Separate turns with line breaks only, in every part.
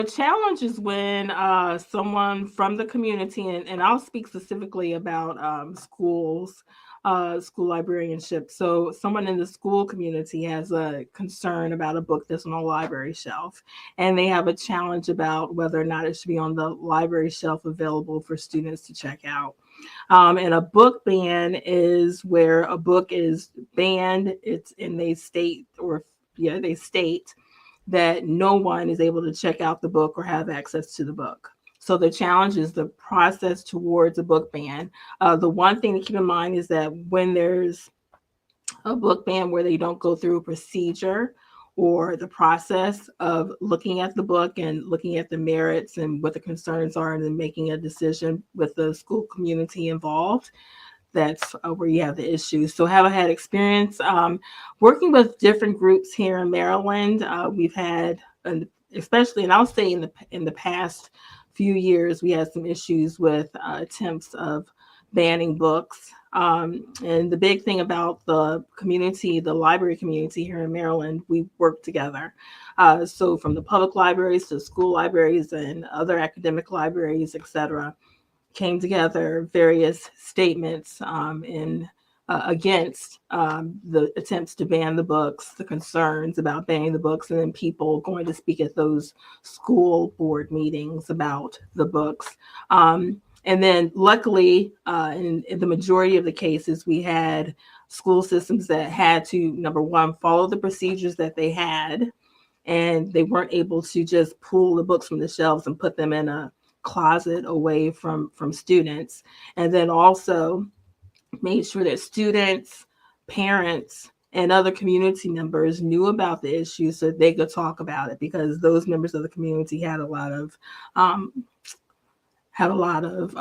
The challenge is when someone from the community, and I'll speak specifically about schools, school librarianship. So, someone in the school community has a concern about a book that's on a library shelf, and they have a challenge about whether or not it should be on the library shelf available for students to check out. And a book ban is where a book is banned. It's and they state or yeah, they state that no one is able to check out the book or have access to the book. So the challenge is the process towards a book ban. The one thing to keep in mind is that when there's a book ban where they don't go through a procedure or the process of looking at the book and looking at the merits and what the concerns are and then making a decision with the school community involved, that's where you have the issues. So, have I had experience working with different groups here in Maryland? We've had, especially, and I'll say in the past few years, we had some issues with attempts of banning books. And the big thing about the community, the library community here in Maryland, we work together. So from the public libraries to school libraries and other academic libraries, et cetera, came together various statements in against the attempts to ban the books, the concerns about banning the books, and then people going to speak at those school board meetings about the books. And then, luckily, in the majority of the cases, we had school systems that had to, number one, follow the procedures that they had, and they weren't able to just pull the books from the shelves and put them in a closet away from students. And then also made sure that students, parents, and other community members knew about the issue so that they could talk about it, because those members of the community um, had a lot of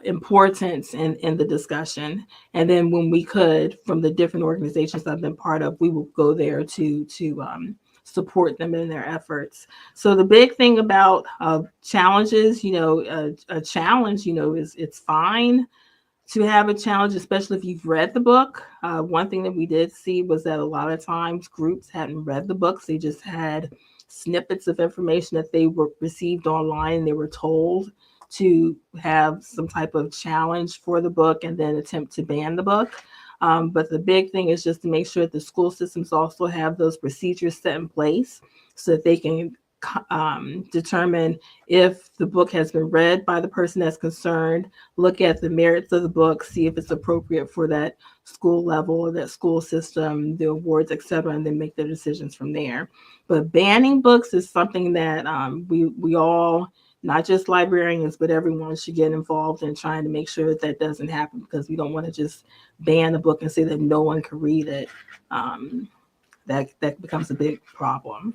importance in the discussion. And then when we could, from the different organizations I've been part of, we will go there to support them in their efforts. So the big thing about challenges, a challenge, is it's fine to have a challenge, especially if you've read the book. One thing that we did see was that a lot of times groups hadn't read the books. They just had snippets of information that they were received online. They were told to have some type of challenge for the book and then attempt to ban the book. But the big thing is just to make sure that the school systems also have those procedures set in place so that they can determine if the book has been read by the person that's concerned, look at the merits of the book, see if it's appropriate for that school level or that school system, the awards, et cetera, and then make their decisions from there. But banning books is something that we all, not just librarians, but everyone should get involved in trying to make sure that that doesn't happen, because we don't want to just ban a book and say that no one can read it. That becomes a big problem.